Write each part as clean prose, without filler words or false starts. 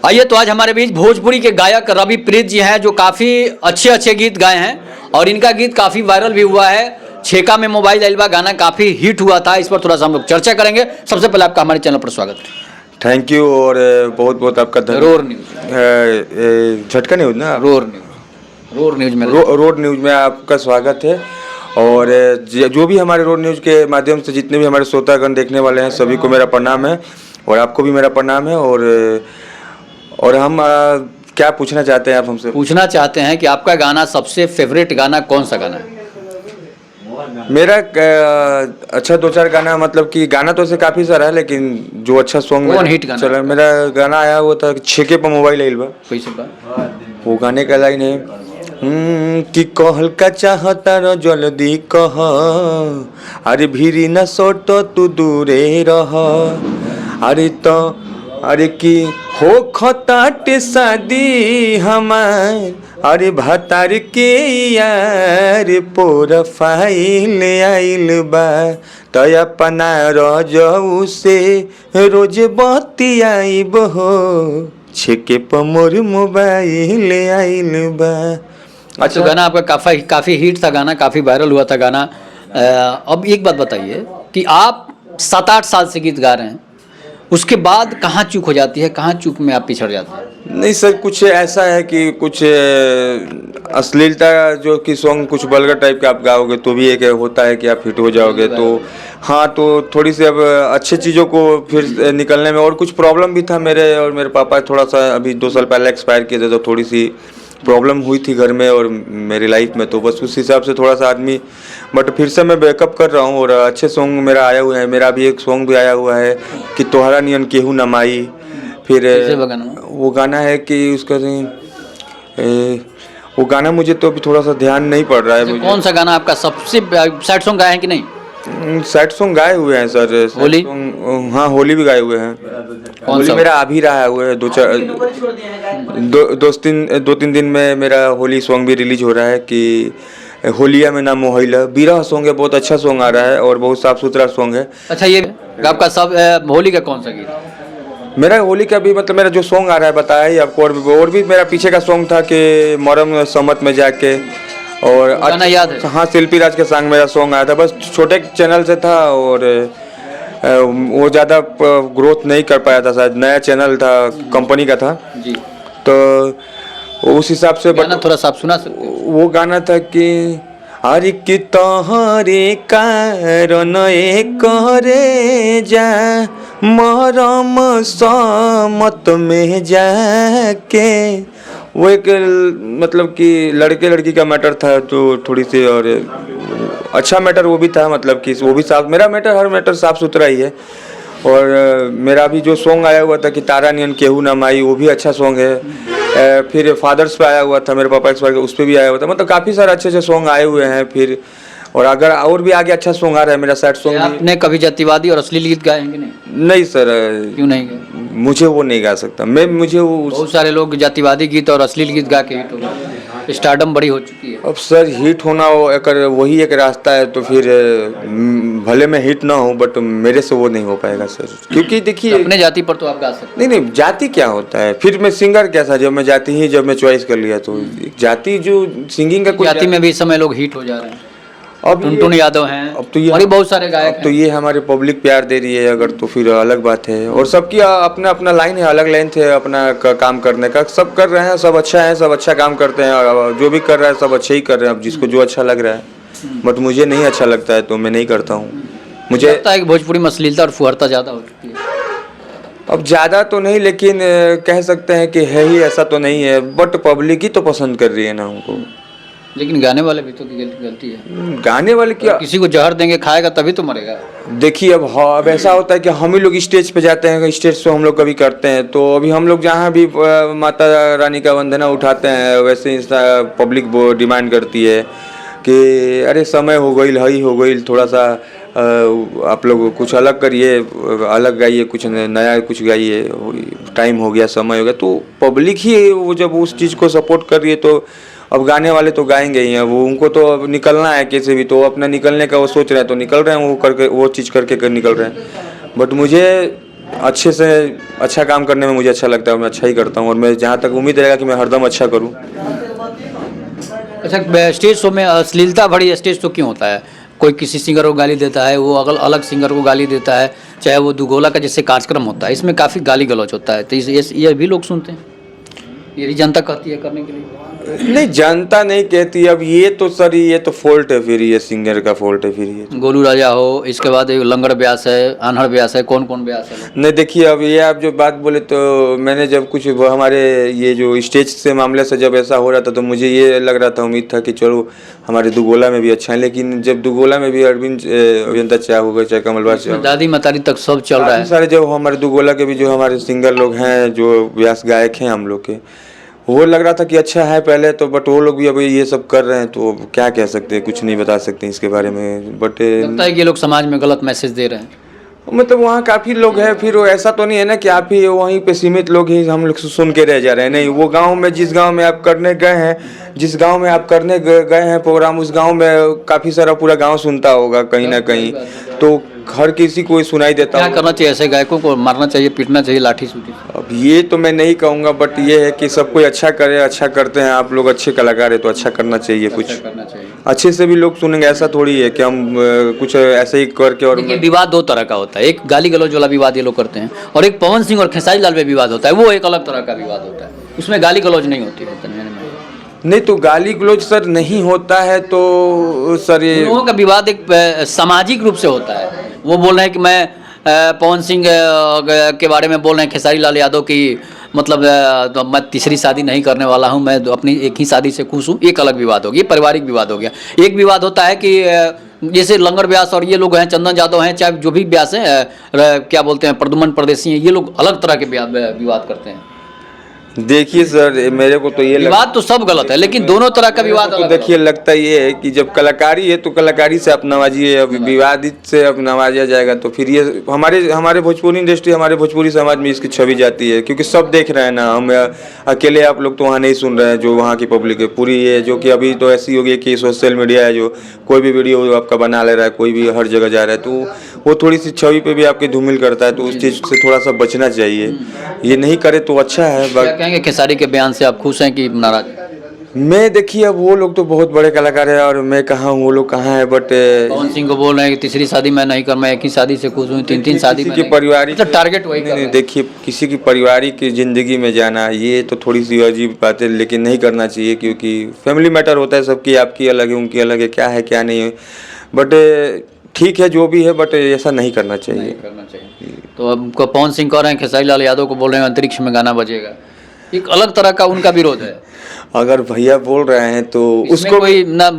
आइए तो आज हमारे बीच भोजपुरी के गायक रवि प्रीत जी हैं जो काफ़ी अच्छे अच्छे गीत गाए हैं और इनका गीत काफ़ी वायरल भी हुआ है। छेका में मोबाइल एल्बा गाना काफ़ी हिट हुआ था, इस पर थोड़ा सा हम लोग चर्चा करेंगे। सबसे पहले आपका हमारे चैनल पर स्वागत है। थैंक यू और बहुत बहुत आपका रोर न्यूज़, झटका न्यूज़ ना, रोड न्यूज़ में रोड न्यूज़ में आपका स्वागत है। और जो भी हमारे रोड न्यूज़ के माध्यम से जितने भी हमारे श्रोतागण देखने वाले हैं सभी को मेरा प्रणाम है और आपको भी मेरा प्रणाम है। और हम क्या पूछना चाहते हैं आप हमसे? पूछना चाहते हैं कि आपका गाना सबसे फेवरेट गाना कौन सा गाना है? मेरा अच्छा दो चार गाना, मतलब कि गाना तो ऐसे काफ़ी सारा है लेकिन जो अच्छा सॉन्ग कौन हिट गाना चला मेरा गाना आया वो था छेके पर मोबाइल एल्बा। कैसे बा? वो गाने का लाइन है कि कहल का चाहता र जल्दी कह, अरे भीरी न सोटो तू दूरे रह, अरे तो अरे की हो खताटे शादी हमार, अरे भतार के यार प्रोफाइल आइल बा, तो अपना रजऊ से रोज बतियाइब हो, छेके पर मोर मोबाइल आइल बा। अच्छा, गाना आपका काफ़ी हिट था, गाना काफ़ी वायरल हुआ था गाना। अब एक बात बताइए कि आप 7-8 साल से गीत गा रहे हैं, उसके बाद कहाँ चूक हो जाती है, कहाँ चूक में आप पिछड़ जाते हैं? नहीं सर, कुछ ऐसा है कि कुछ अश्लीलता जो कि सॉन्ग कुछ वल्गर टाइप का आप गाओगे तो भी एक होता है कि आप हिट हो जाओगे। तो हाँ, तो थोड़ी सी अब अच्छे चीज़ों को फिर निकलने में और कुछ प्रॉब्लम भी था मेरे और मेरे पापा थोड़ा सा अभी 2 साल पहले एक्सपायर किए थे, तो थोड़ी सी प्रॉब्लम हुई थी घर में और मेरी लाइफ में, तो बस उस हिसाब से थोड़ा सा आदमी, बट फिर से मैं बैकअप कर रहा हूँ और अच्छे सॉन्ग मेरा आया हुआ है। मेरा भी एक सॉन्ग भी आया हुआ है कि तोहरा नियन केहू न माई। फिर वो गाना है कि उसका वो गाना मुझे तो अभी थोड़ा सा ध्यान नहीं पड़ रहा है मुझे। कौन सा गाना आपका सबसे सैड सॉन्ग गाया है कि नहीं? सैड सॉन्ग गाए हुए हैं सर। होली? हाँ, होली भी गाए हुए हैं। होली मेरा अभी रहा हुआ है, 2-3 दिन में मेरा होली सॉन्ग भी रिलीज हो रहा है कि होलिया में ना मोहल्ला बीरा सॉन्ग है, बहुत अच्छा सॉन्ग आ रहा है और बहुत साफ सुथरा सॉन्ग है। अच्छा, ये आपका सब होली का कौन सा गीत? मेरा होली का भी, मतलब मेरा जो सॉन्ग आ रहा है बताया ही आपको, और भी मेरा पीछे का सॉन्ग था कि मरम सम्मत में जाके, और गाना याद है? हाँ, शिल्पी राज के संग मेरा सॉन्ग आया था, बस छोटे चैनल से था और वो ज़्यादा ग्रोथ नहीं कर पाया था, शायद नया चैनल था, कंपनी का था जी, तो उस हिसाब से। गाना थोड़ा सा आप सुना सकते हैं? वो गाना था कि अरे कि तोहरे कारण करे जा मरम सम्मत में जाके, वो एक मतलब कि लड़के लड़की का मैटर था, तो थोड़ी सी और अच्छा मैटर वो भी था, मतलब कि वो भी साफ, मेरा मैटर हर मैटर साफ सुथरा ही है। और मेरा भी जो सॉन्ग आया हुआ था कि तारा नियन केहू ना माई, वो भी अच्छा सॉन्ग है। फिर फादर्स पे आया हुआ था, मेरे पापा एक्सपायर, उस पर भी आया हुआ था, मतलब काफ़ी सारे अच्छे अच्छे सॉन्ग आए हुए हैं। फिर और अगर और भी आगे अच्छा सॉन्ग आ रहा है मेरा सैड सॉन्ग। आपने कभी जातिवादी और अश्लील गीत गाए हैं कि नहीं? नहीं सर, क्यों नहीं गाए? मुझे वो नहीं गा सकता मुझे वो बहुत सारे लोग जातिवादी गीत और अश्लील गीत गा के हिट हो गए, स्टारडम बड़ी हो चुकी है। अब सर हिट होना वही एक रास्ता है, तो फिर भले मैं हिट ना हूँ बट मेरे से वो नहीं हो पाएगा सर, क्योंकि देखिए अपने जाति पर तो आप गा सकते नहीं, जाति क्या होता है, फिर मैं सिंगर कैसा, जब मैं जब मैं चॉइस कर लिया तो जाति जो सिंगिंग का हैं। जाति में भी इस समय लोग हिट हो जा रहे हैं, अब टुनटुन यादव हैं, अब तो ये और भी बहुत सारे गायक तो ये हमारे पब्लिक प्यार दे रही है अगर, तो फिर अलग बात है। और सबकी अपना अपना लाइन है, अलग लाइन थे अपना काम करने का, सब कर रहे हैं, सब अच्छा है, सब अच्छा काम करते हैं, और जो भी कर रहा है सब अच्छे ही कर रहे हैं, अब जिसको जो अच्छा लग रहा है। बट मुझे नहीं अच्छा लगता है तो मैं नहीं करता हूँ। मुझे लगता है कि भोजपुरी में अश्लीलता और फुहरता ज़्यादा हो चुकी है। अब ज़्यादा तो नहीं, लेकिन कह सकते हैं कि है ही, ऐसा तो नहीं है, बट पब्लिक ही तो पसंद कर रही है ना हमको। लेकिन गाने वाले भी तो गलती है। गाने वाले क्या, किसी को जहर देंगे खाएगा तभी तो मरेगा। देखिए अब ऐसा होता है कि हम ही लोग स्टेज पे जाते हैं, स्टेज शो हम लोग कभी करते हैं, तो अभी हम लोग जहाँ भी माता रानी का वंदना उठाते हैं, वैसे पब्लिक वो डिमांड करती है कि अरे समय हो गई थोड़ा सा आप लोग कुछ अलग करिए, अलग गाइए, कुछ नया कुछ गाइए, टाइम हो गया, समय हो गया। तो पब्लिक ही वो जब उस चीज़ को सपोर्ट कर रही है तो अब गाने वाले तो गाएंगे ही हैं, वो उनको तो अब निकलना है कैसे भी, तो अपना निकलने का वो सोच रहे हैं तो निकल रहे हैं, वो करके वो चीज़ करके निकल रहे हैं। बट मुझे अच्छे से अच्छा काम करने में मुझे अच्छा लगता है और मैं अच्छा ही करता हूँ और मैं जहाँ तक उम्मीद रहेगा कि मैं हरदम अच्छा करूँ। अच्छा, स्टेज शो में अश्लीलता भरी स्टेज शो क्यों होता है? कोई किसी सिंगर को गाली देता है, वो अगल अलग सिंगर को गाली देता है, चाहे वो दुगोला का जैसे कार्यक्रम होता है, इसमें काफ़ी गाली गलौज होता है, तो ये भी लोग सुनते हैं, ये भी जनता कहती है करने के लिए। नहीं, जनता नहीं कहती। अब ये तो सर ये तो फॉल्ट है, फिर ये सिंगर का फॉल्ट है फिर ये। गोलू राजा हो, इसके बाद ये लंगड़ ब्यास है, अनहड़ ब्यास है, कौन कौन ब्यास है? नहीं देखिए, अब ये आप जो बात बोले तो मैंने जब कुछ वो हमारे ये जो स्टेज से मामले से जब ऐसा हो रहा था तो मुझे ये लग रहा था, उम्मीद था कि चलो हमारे दुगोला में भी अच्छा है, लेकिन जब दुगोला में भी अरविंद अभियंता चाहे होगा चाहे कमलवास चाहे दादी मतारी तक सब चल रहा है। सारे जो हमारे दुगोला के भी जो हमारे सिंगर लोग हैं, जो व्यास गायक हैं हम लोग के, वो लग रहा था कि अच्छा है पहले तो, बट वो लोग भी अभी ये सब कर रहे हैं तो क्या कह सकते हैं, कुछ नहीं बता सकते इसके बारे में। बट लगता है कि ये लोग समाज में गलत मैसेज दे रहे हैं। मतलब वहाँ काफ़ी लोग हैं, फिर वो ऐसा तो नहीं है ना कि आप ही वहीं पे सीमित लोग ही हम लोग सुन के रह जा रहे हैं। नहीं, वो गांव में जिस गांव में आप करने गए हैं, जिस गांव में आप करने गए हैं प्रोग्राम, उस गांव में काफ़ी सारा पूरा गांव सुनता होगा कहीं ना कहीं, तो हर किसी को सुनाई देता क्या करना चाहिए? ऐसे गायकों को मारना चाहिए, पीटना चाहिए, लाठी सूटी? अब ये तो मैं नहीं कहूँगा, बट ये है कि सब कोई अच्छा करे, अच्छा करते हैं आप लोग, अच्छे कलाकार है तो अच्छा करना चाहिए, कुछ करना चाहिए। अच्छे से भी लोग सुनेंगे। ऐसा थोड़ी है कि हम कुछ ऐसे ही करके और देखिए, विवाद दो तरह का होता है, एक गाली गलौज वाला विवाद ये लोग करते हैं, और एक पवन सिंह और खेसारी लाल में विवाद होता है, वो एक अलग तरह का विवाद होता है, उसमें गाली गलौज नहीं होती है। नहीं तो गाली गलौज सर नहीं होता है तो सर ये लोगों का विवाद एक सामाजिक रूप से होता है। वो बोल रहे हैं कि मैं पवन सिंह के बारे में बोल रहे हैं, खेसारी लाल यादव की मतलब तो मैं तीसरी शादी नहीं करने वाला हूं, मैं अपनी एक ही शादी से खुश हूं, एक अलग विवाद हो गया, पारिवारिक विवाद हो गया। एक विवाद होता है कि जैसे लंगर व्यास और ये लोग हैं, चंदन यादव हैं, चाहे जो भी व्यास हैं, क्या बोलते हैं, प्रदुमन परदेसी हैं, ये लोग अलग तरह के विवाद करते हैं। देखिए सर, मेरे को तो ये विवाद तो सब गलत है, लेकिन दोनों तरह का विवाद तो देखिए लगता ये है कि जब कलाकारी है तो कलाकारी से आप नवाजिए, अब विवादित से अब नवाजा जाएगा तो फिर ये हमारे भोजपुरी इंडस्ट्री, हमारे भोजपुरी समाज में इसकी छवि जाती है, क्योंकि सब देख रहे हैं ना, हम अकेले आप लोग तो वहाँ नहीं सुन रहे हैं, जो वहाँ की पब्लिक है पूरी ये, जो कि अभी तो ऐसी हो गई कि सोशल मीडिया है, जो कोई भी वीडियो आपका बना ले रहा है, कोई भी हर जगह जा रहा है, तो वो थोड़ी सी छवि पे भी आपकी धूमिल करता है, तो उस चीज़ से थोड़ा सा बचना चाहिए, ये नहीं करे तो अच्छा है। क्या कहेंगे खेसारी के बयान से, आप खुश हैं कि नाराज? मैं देखिए, अब वो लोग तो बहुत बड़े कलाकार है और मैं कहाँ हूँ, वो लोग कहाँ है, बट पवन सिंह को बोल रहे हैं कि तीसरी शादी मैं नहीं कर, मैं एक ही शादी से खुश हूँ, तीन शादी किसी की पारिवारिक टारगेट वही कर रहे हैं। देखिए, किसी की पारिवारिक जिंदगी में जाना ये तो थोड़ी सी अजीब बात है, लेकिन नहीं करना चाहिए, क्योंकि फैमिली मैटर होता है सबकी, आपकी अलग है, उनकी अलग है, क्या है क्या नहीं है, बट ठीक है जो भी है, बट ऐसा नहीं करना चाहिए। तो अब पवन सिंह कह रहे हैं, खेसारी लाल यादव को बोल रहे हैं अंतरिक्ष में गाना बजेगा, एक अलग तरह का उनका विरोध है। अगर भैया बोल रहे हैं तो उसको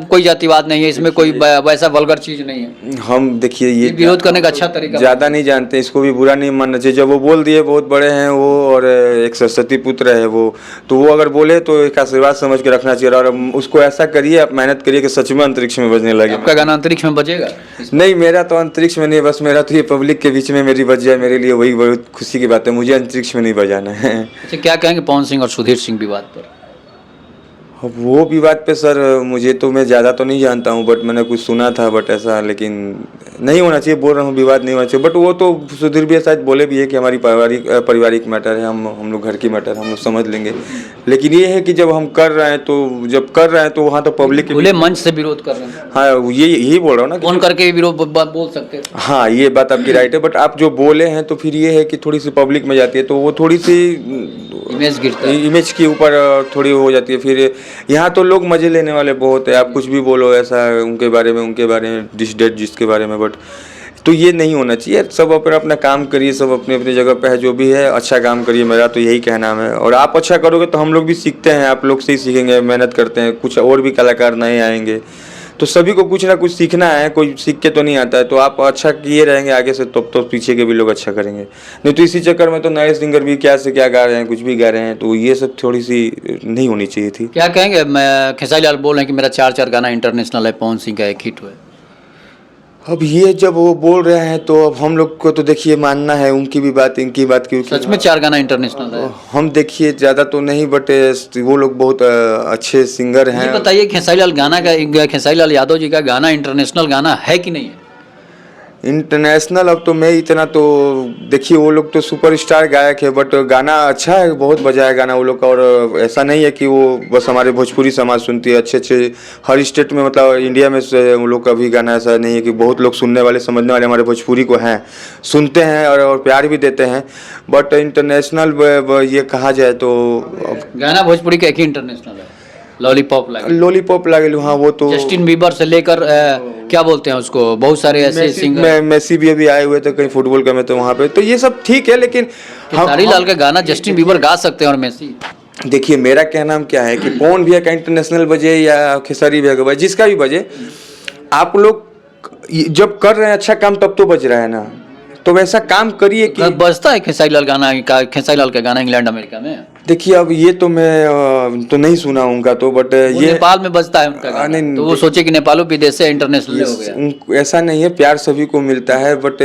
कोई जातिवाद नहीं है, इसमें कोई वैसा वल्गर चीज नहीं है। हम देखिए ये विरोध करने का अच्छा तरीका ज़्यादा नहीं जानते, इसको भी बुरा नहीं मानना चाहिए। जब वो बोल दिए, बहुत बड़े हैं वो और एक सरस्वती पुत्र है वो, तो वो अगर बोले तो एक आशीर्वाद समझ के रखना चाहिए, और उसको ऐसा करिए, आप मेहनत करिए कि सच में अंतरिक्ष में बजने लगे। आपका गाना अंतरिक्ष में बजेगा? नहीं, मेरा तो अंतरिक्ष में नहीं, बस मेरा तो ये पब्लिक के बीच में मेरी बज जाए, मेरे लिए वही बहुत खुशी की बात है, मुझे अंतरिक्ष में नहीं बजाना है। अच्छा, क्या कहेंगे पवन सिंह और सुधीर सिंह विवाद पर? अब वो विवाद पे सर मुझे तो, मैं ज़्यादा तो नहीं जानता हूँ, बट मैंने कुछ सुना था, बट ऐसा लेकिन नहीं होना चाहिए, बोल रहा हूँ विवाद नहीं होना चाहिए, बट वो तो सुधीर भी शायद बोले भी है कि हमारी पारिवारिक मैटर है, हम लोग घर की मैटर हम लोग समझ लेंगे, लेकिन ये है कि जब हम कर रहे हैं तो वहाँ तो पब्लिक खुले मंच से विरोध कर रहे हैं। हाँ, यही बोल रहा हूँ ना, फोन करके विरोध बोल सकते हैं। हाँ, ये बात आपकी राइट है, बट आप जो बोले हैं तो फिर ये है कि थोड़ी सी पब्लिक में जाती है, तो वो थोड़ी सी इमेज गिरता है, इमेज के ऊपर थोड़ी हो जाती है। फिर यहाँ तो लोग मजे लेने वाले बहुत है, आप कुछ भी बोलो ऐसा उनके बारे में डिस डेट जिसके बारे में, बट तो ये नहीं होना चाहिए। सब अपना काम करिए, सब अपनी अपनी जगह पे है, जो भी है अच्छा काम करिए, मेरा तो यही कहना है। और आप अच्छा करोगे तो हम लोग भी सीखते हैं, आप लोग से ही सीखेंगे, मेहनत करते हैं, कुछ और भी कलाकार नए आएंगे, तो सभी को कुछ ना कुछ सीखना है, कोई सीख के तो नहीं आता है। तो आप अच्छा किए रहेंगे आगे से तो पीछे के भी लोग अच्छा करेंगे, नहीं तो इसी चक्कर में तो नए सिंगर भी क्या से क्या गा रहे हैं, कुछ भी गा रहे हैं, तो ये सब थोड़ी सी नहीं होनी चाहिए थी। क्या कहेंगे? मैं खेसारी लाल बोल रहे हैं कि मेरा 4 गाना इंटरनेशनल है, पवन सिंह का एक हिट हुआ है। अब ये जब वो बोल रहे हैं तो अब हम लोग को तो देखिए मानना है उनकी भी बात, इनकी बात, क्योंकि सच में 4 गाना इंटरनेशनल है। हम देखिए ज़्यादा तो नहीं, बट वो लोग बहुत अच्छे सिंगर हैं। बताइए खेसारी लाल यादव जी का गाना इंटरनेशनल गाना है कि नहीं है? इंटरनेशनल अब तो मैं इतना तो देखिए वो लोग तो सुपरस्टार गायक है, बट गाना अच्छा है, बहुत बजाया गाना वो लोग का। और ऐसा नहीं है कि वो बस हमारे भोजपुरी समाज सुनती है, अच्छे अच्छे हर स्टेट में, मतलब इंडिया में से वो लोग का भी गाना ऐसा नहीं है कि बहुत लोग सुनने वाले समझने वाले हमारे भोजपुरी को हैं, सुनते हैं और प्यार भी देते हैं। बट इंटरनेशनल ये कहा जाए तो गाना भोजपुरी का एक ही इंटरनेशनल है, लॉलीपॉप लगे, लॉलीपॉप लागेलू, हाँ वो तो जस्टिन बीबर से लेकर क्या बोलते हैं उसको, बहुत सारे ऐसे सिंगर, मेसी भी अभी आए हुए थे कहीं फुटबॉल का में, तो वहाँ पे तो ये सब ठीक है। लेकिन खेसारी लाल का गाना जस्टिन बीबर गा सकते हैं और मेसी। देखिए मेरा कहना क्या है कि पवन भैया का इंटरनेशनल बजे या खेसारी भैया का बजे, जिसका भी बजे, आप लोग जब कर रहे हैं अच्छा काम तब तो बज रहा है ना, तो वैसा काम करिए कि बजता है खेसारी लाल खेसारी लाल का गाना इंग्लैंड अमेरिका में। देखिए अब ये तो मैं तो नहीं सुना उनका तो, बट ये नेपाल में बजता है उनका गाना, नहीं, तो वो सोचे कि नेपालो विदेश से इंटरनेशनल हो गया। ऐसा नहीं है, प्यार सभी को मिलता है, बट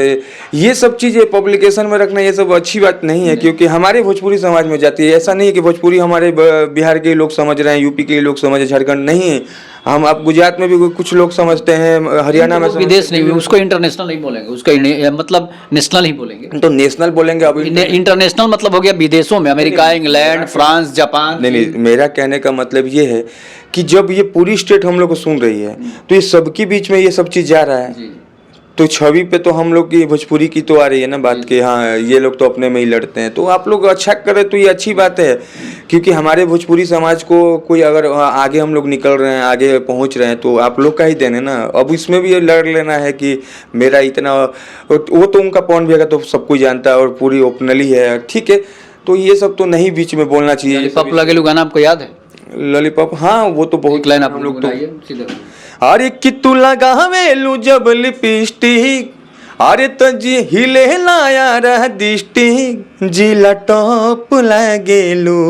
ये सब चीज़ें पब्लिकेशन में रखना ये सब अच्छी बात नहीं है, क्योंकि हमारे भोजपुरी समाज में जाती है। ऐसा नहीं है कि भोजपुरी हमारे बिहार के लोग समझ रहे हैं, यूपी के लोग समझ रहे, झारखंड नहीं, हम आप गुजरात में भी कुछ लोग समझते हैं, हरियाणा में विदेश नहीं, उसको इंटरनेशनल नहीं बोलेंगे, उसका मतलब नेशनल ही बोलेंगे। तो नेशनल बोलेंगे। अब इंटरनेशनल मतलब हो गया विदेशों में, अमेरिका, इंग्लैंड, फ्रांस, जापान। नहीं, मेरा कहने का मतलब ये है कि जब ये पूरी स्टेट हम लोग को सुन रही है, तो ये सबके बीच में ये सब चीज़ जा रहा है, तो छवि पे तो हम लोग की भोजपुरी की तो आ रही है ना बात कि हाँ ये लोग तो अपने में ही लड़ते हैं। तो आप लोग अच्छा करें तो ये अच्छी बात है, क्योंकि हमारे भोजपुरी समाज को कोई अगर आगे हम लोग निकल रहे हैं, आगे पहुंच रहे हैं, तो आप लोग का ही देने ना। अब इसमें भी ये लड़ लेना है कि मेरा इतना, वो तो उनका पवन भैया का तो सब कोई जानता है और पूरी ओपनली है, ठीक है। तो ये सब तो नहीं बीच में बोलना चाहिए। लॉलीपॉप लगेलू गाना आपको याद है? लॉलीपॉप, हाँ वो तो बहुत लाइन हम लोग तो सीधे। अरे कितु लगावेलू जब लिपस्टिक, अरे तजी हिले लाया रह दिष्टिक, जिला टॉप लागेलू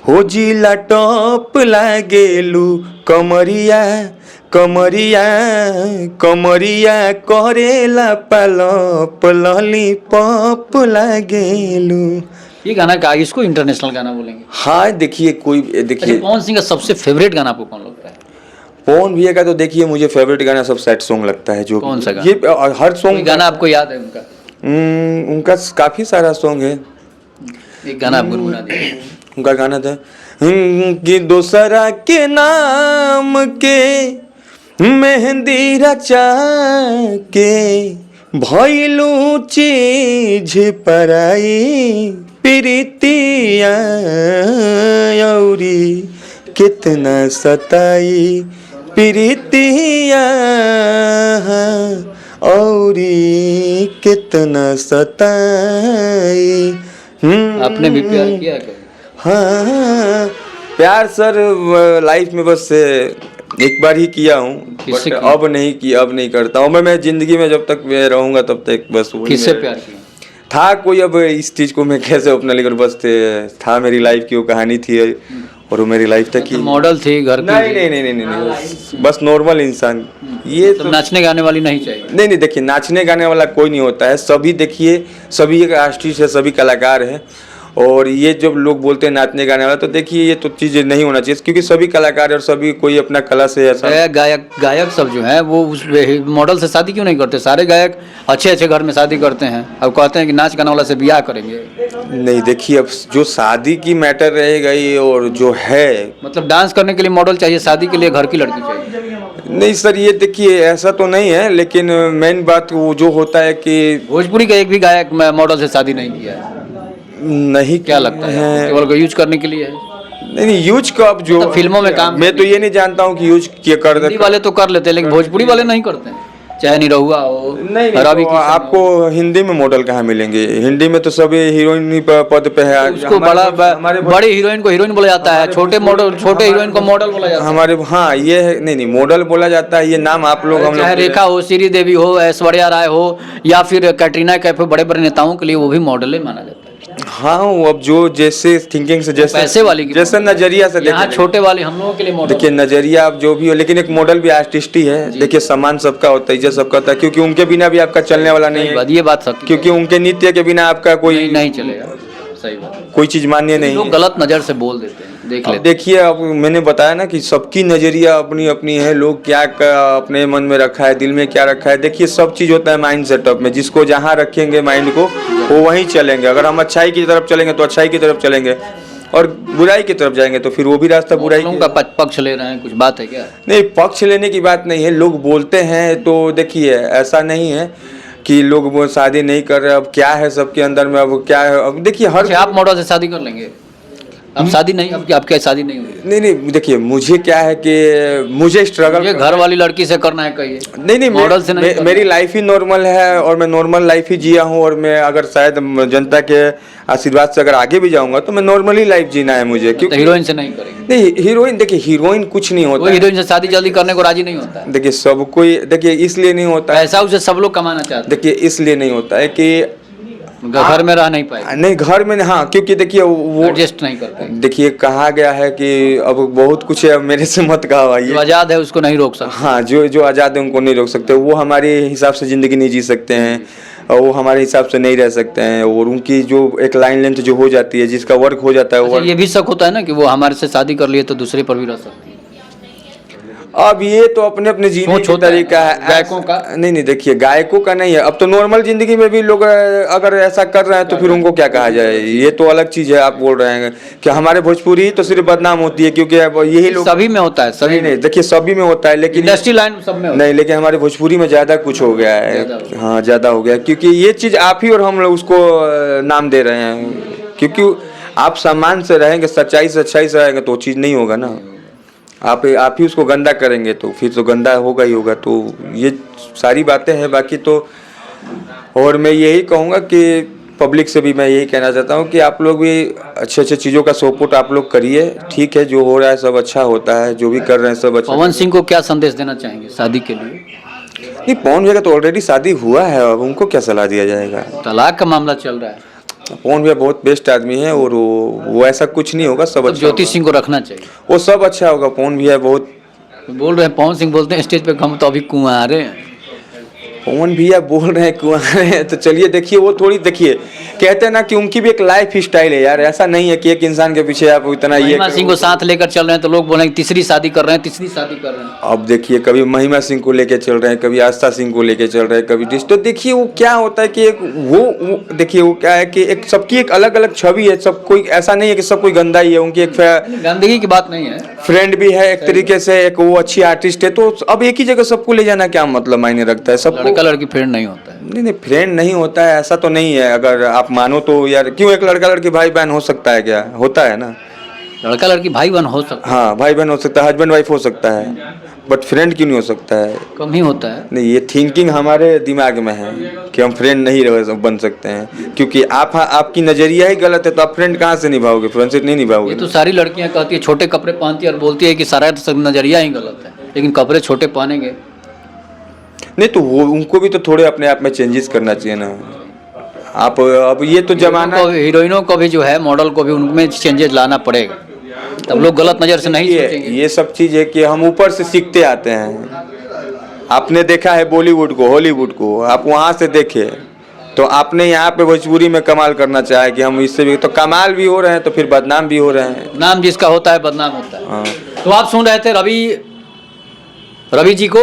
हो, जिला टॉप लागेलू, कमरिया कमरिया कमरिया करेला पलप, लॉलीपॉप लागेलू। ये गाना का इसको इंटरनेशनल गाना बोलेंगे? हाँ देखिए देखिए पवन सिंह का सबसे फेवरेट गाना आपको कौन लगता है? पवन भैया का तो देखिए मुझे फेवरेट गाना सब सैड सॉन्ग लगता है। जो कौन सा गाना? ये हर सॉन्ग गाना आपको याद है उनका? उनका काफी सारा सॉन्ग है। एक गाना आप गुनगुना दीजिए। उनका गाना था कि दोसरा के नाम के मेहंदी रचा के, भइलू चीज पराई, प्रीतिया औरी कितना सताई, प्रीतिया औरी कितना सताई। आपने भी प्यार किया कभी? हाँ प्यार सर लाइफ में बस एक बार ही किया हूँ, बट अब नहीं किया, अब नहीं करता हूँ मैं जिंदगी में, जब तक मैं रहूँगा तब तक बस। किससे प्यार किया था कोई, अब इस चीज को मैं कैसे अपना लेकर, बस था मेरी लाइफ की वो कहानी थी और वो मेरी लाइफ तक की। मॉडल थी घर की? नहीं नहीं नहीं नहीं नहीं, बस नॉर्मल इंसान। ये तो नाचने गाने वाली नहीं चाहिए? नहीं नहीं, देखिए नाचने गाने वाला कोई नहीं होता है, सभी देखिए सभी एक आर्टिस्ट है, सभी कलाकार है। और ये जब लोग बोलते हैं नाचने गाने वाला, तो देखिए ये तो चीज़ नहीं होना चाहिए, क्योंकि सभी कलाकार है और सभी कोई अपना कला से ऐसा। गायक सब जो है वो उस मॉडल से शादी क्यों नहीं करते? सारे गायक अच्छे अच्छे घर में शादी करते हैं, अब कहते हैं कि नाच गाने वाला से ब्याह करेंगे। नहीं देखिए, अब जो शादी की मैटर रह गई और जो है, मतलब डांस करने के लिए मॉडल चाहिए, शादी के लिए घर की लड़की चाहिए? नहीं सर, ये देखिए ऐसा तो नहीं है, लेकिन मेन बात वो जो होता है कि भोजपुरी का एक भी गायक मॉडल से शादी नहीं किया है? नहीं। क्या लगता है केवल यूज करने के लिए है? नहीं यूज का अब जो फिल्मों में काम, मैं तो ये नहीं जानता हूँ कि यूज किया कर हिंदी वाले तो कर लेते हैं, लेकिन भोजपुरी वाले नहीं करते हैं, चाहे निरहुआ हो। नहीं तो आपको हिंदी में मॉडल कहाँ मिलेंगे? हिंदी में तो सभी हीरोइन पद पे है। उसको बड़ी हीरोइन को हीरोइन बोला जाता है, छोटे हीरोइन को मॉडल बोला जाता है हमारे। हाँ ये है, नहीं मॉडल बोला जाता है, ये नाम आप लोग हम चाहे रेखा हो, श्रीदेवी हो, ऐश्वर्या राय हो, या फिर कैटरीना कैफ, बड़े बड़े नेताओं के लिए वो भी मॉडल ही माना जाता है। हाँ अब जो जैसे थिंकिंग से, जैसे पैसे वाली जैसे नजरिया से देखिए, छोटे वाले हम लोगों के लिए मॉडल। देखिए नजरिया आप जो भी हो, लेकिन एक मॉडल भी आर्टिस्ट ही है। देखिए सम्मान सबका होता है, इज्जत सबका होता है, क्योंकि उनके बिना भी आपका चलने वाला नहीं है। ये बात सत्य, क्योंकि उनके नृत्य के बिना आपका कोई नहीं चलेगा। सही बात, कोई चीज मान्य नहीं। लोग गलत नजर से बोल देते हैं, देख अब लेते देखिए, अब मैंने बताया ना कि सबकी नज़रिया अपनी अपनी है, लोग क्या अपने मन में रखा है, दिल में क्या रखा है। देखिए, सब चीज़ होता है माइंड सेटअप में, जिसको जहाँ रखेंगे माइंड को वो वहीं चलेंगे। अगर हम अच्छाई की तरफ चलेंगे तो अच्छाई की तरफ चलेंगे, और बुराई की तरफ जाएंगे तो फिर वो भी रास्ता बुराई लोगों की। का पक्ष ले रहे हैं, कुछ बात है क्या? नहीं, पक्ष लेने की बात नहीं है, लोग बोलते हैं तो देखिए ऐसा नहीं है कि लोग वो शादी नहीं कर रहे। अब क्या है सबके अंदर में, अब क्या है, अब देखिए हर अच्छा, आप मॉडल से शादी कर लेंगे? अब शादी नहीं, अब आपकी शादी नहीं हुई? नहीं नहीं, देखिए मुझे क्या है कि मुझे स्ट्रगल, ये घर वाली लड़की से करना है कहिए? नहीं नहीं, मॉडल से नहीं करना। मेरी लाइफ ही नॉर्मल है और मैं नॉर्मल लाइफ ही जिया हूँ। और मैं अगर शायद जनता के आशीर्वाद से अगर आगे भी जाऊंगा तो मैं नॉर्मली लाइफ जीना है मुझे। तो क्योंकि हीरोइन से नहीं करेंगे? नहीं, हीरोइन, देखिए हीरोइन कुछ नहीं वो होता है। हीरोइन से शादी जल्दी करने को राजी नहीं होता है। देखिए सब कोई, देखिए इसलिए नहीं होता है, पैसा उसे सब लोग कमाना चाहते देखिए इसलिए नहीं होता है कि हैं, घर में रह नहीं पाएगा, नहीं घर में, हाँ, क्योंकि देखिए वो एडजस्ट नहीं कर पाएगा। देखिए कहा गया है कि अब बहुत कुछ है, अब मेरे से मत जो कहवाइए। आजाद है उसको नहीं रोक सकते। हाँ, जो आज़ाद है उनको नहीं रोक सकते, वो हमारे हिसाब से ज़िंदगी नहीं जी सकते हैं, और वो हमारे हिसाब से नहीं रह सकते हैं। और उनकी जो एक लाइन लेंथ जो हो जाती है, जिसका वर्क हो जाता है, वो अच्छा, ये भी शक होता है ना कि वो हमारे से शादी कर लिए तो दूसरे पर भी रह सकती है। अब ये तो अपने अपने जीने सोच का होता है तरीका है गायकों का। नहीं नहीं, देखिए गायकों का नहीं है, अब तो नॉर्मल जिंदगी में भी लोग अगर ऐसा कर रहे हैं तो फिर उनको क्या कहा जाए, ये तो अलग चीज़ है। आप बोल रहे हैं कि हमारे भोजपुरी तो सिर्फ बदनाम होती है क्योंकि अब यही लोग, सभी में होता है, सभी नहीं नहीं, देखिए सभी में होता है, लेकिन इंडस्ट्री लाइन सब में होता है। नहीं, लेकिन हमारे भोजपुरी में ज़्यादा कुछ हो गया ज़्यादा हो है। हाँ, ज़्यादा हो गया, क्योंकि ये चीज़ आप ही और हम लोग उसको नाम दे रहे हैं। क्योंकि आप सम्मान से रहेंगे, सच्चाई से अच्छाई से रहेंगे तो वो चीज़ नहीं होगा ना। आप ही उसको गंदा करेंगे तो फिर तो गंदा होगा ही होगा। तो ये सारी बातें हैं, बाकी तो और मैं यही कहूँगा कि पब्लिक से भी मैं यही कहना चाहता हूँ कि आप लोग भी अच्छे अच्छे चीज़ों का सपोर्ट आप लोग करिए। ठीक है, जो हो रहा है सब अच्छा होता है, जो भी कर रहे हैं सब अच्छा। पवन सिंह को क्या संदेश देना चाहेंगे शादी के लिए? नहीं, पवन भैया का तो ऑलरेडी शादी हुआ है, अब उनको क्या सलाह दिया जाएगा। तलाक का मामला चल रहा है, पवन भैया बहुत बेस्ट आदमी है, और वो ऐसा कुछ नहीं होगा, सब तो अच्छा ज्योति होगा। सिंह को रखना चाहिए। वो सब अच्छा होगा। पवन भैया बहुत, बोल रहे हैं पवन सिंह बोलते हैं स्टेज पे हम तो अभी कुंवारे हैं। पवन भैया बोल रहे हैं कुंवारे हैं, तो चलिए देखिए, वो थोड़ी, देखिए कहते हैं ना कि उनकी भी एक लाइफ स्टाइल है यार। ऐसा नहीं है कि एक इंसान के पीछे आप इतना ये महिमा सिंह को साथ लेकर चल रहे हैं तो लोग बोले तीसरी शादी कर रहे हैं, तीसरी शादी कर रहे हैं। अब देखिए, कभी महिमा सिंह को लेके चल रहे हैं, कभी आस्था सिंह को लेके चल रहे हैं, कभी तो देखिए वो क्या होता है कि एक वो देखिए वो क्या है कि एक सबकी एक अलग अलग छवि है। सब कोई ऐसा नहीं है कि सब कोई गंदा ही है, उनकी एक गंदगी की बात नहीं है, फ्रेंड भी है एक तरीके से, एक वो अच्छी आर्टिस्ट है। तो अब एक ही जगह सबको ले जाना क्या मतलब मायने रखता है? सबको लड़का लड़की फ्रेंड नहीं होता है। नहीं नहीं, फ्रेंड नहीं होता है ऐसा तो नहीं है। अगर आप मानो तो यार, क्यों एक लड़का लड़की भाई बहन हो सकता है, क्या होता है ना? लड़का लड़की भाई बहन हो सकता है, हाँ, भाई बहन हो सकता है, हस्बैंड वाइफ हो सकता है, बट फ्रेंड क्यों नहीं हो सकता है? कम ही होता है। नहीं, ये थिंकिंग हमारे दिमाग में है कि हम फ्रेंड नहीं बन सकते हैं, क्योंकि आपकी नज़रिया ही गलत है। तो आप फ्रेंड कहाँ से निभाओगे? फ्रेंडशिप नहीं ये निभाओगे। तो सारी लड़कियां कहती है छोटे कपड़े पहनती है और बोलती है कि सारा सब नजरिया ही गलत है, लेकिन कपड़े छोटे पहनेंगे। नहीं, तो वो उनको भी तो थोड़े अपने आप में चेंजेस करना चाहिए ना। आप अब ये तो जमाना, हीरोइनों को भी जो है, मॉडल को भी उनमें चेंजेस लाना पड़ेगा, तब लोग गलत नजर से नहीं सोचेंगे। ये सब चीज़ है कि हम ऊपर से सीखते आते हैं। आपने देखा है बॉलीवुड को, हॉलीवुड को, आप वहाँ से देखे तो आपने यहाँ पे भोजपुरी में कमाल करना चाहे कि हम इससे भी, तो कमाल भी हो रहे हैं तो फिर बदनाम भी हो रहे हैं। नाम जिसका होता है बदनाम होता है। हाँ। तो आप सुन रहे थे रवि जी को,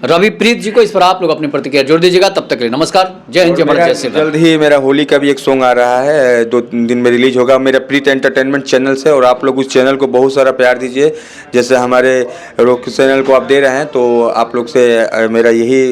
रवि प्रीत जी को। इस पर आप लोग अपनी प्रतिक्रिया जोड़ दीजिएगा। तब तक के लिए नमस्कार, जय हिंद, जय भारत, जय श्री राम। जल्द ही मेरा होली का भी एक सॉन्ग आ रहा है, 2 दिन में रिलीज होगा मेरा प्रीत एंटरटेनमेंट चैनल से। और आप लोग उस चैनल को बहुत सारा प्यार दीजिए, जैसे हमारे रोक चैनल को आप दे रहे हैं। तो आप लोग से मेरा यही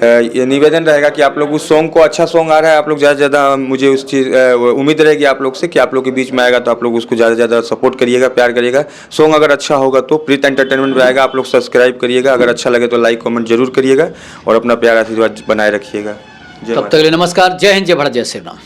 ये निवेदन रहेगा कि आप लोग उस सॉन्ग को, अच्छा सॉन्ग आ रहा है, आप लोग ज़्यादा से ज़्यादा, मुझे उस चीज़ उम्मीद रहेगी आप लोग से कि आप लोग के बीच में आएगा तो आप लोग उसको ज़्यादा से ज़्यादा सपोर्ट करिएगा, प्यार करिएगा। सॉन्ग अगर अच्छा होगा तो प्रीत एंटरटेनमेंट में आएगा, आप लोग सब्सक्राइब करिएगा। अगर अच्छा लगे तो लाइक कमेंट जरूर करिएगा और अपना प्यार आशीर्वाद बनाए रखिएगा। तब तक के लिए नमस्कार, जय हिंद, जय भारत, जय श्री राम।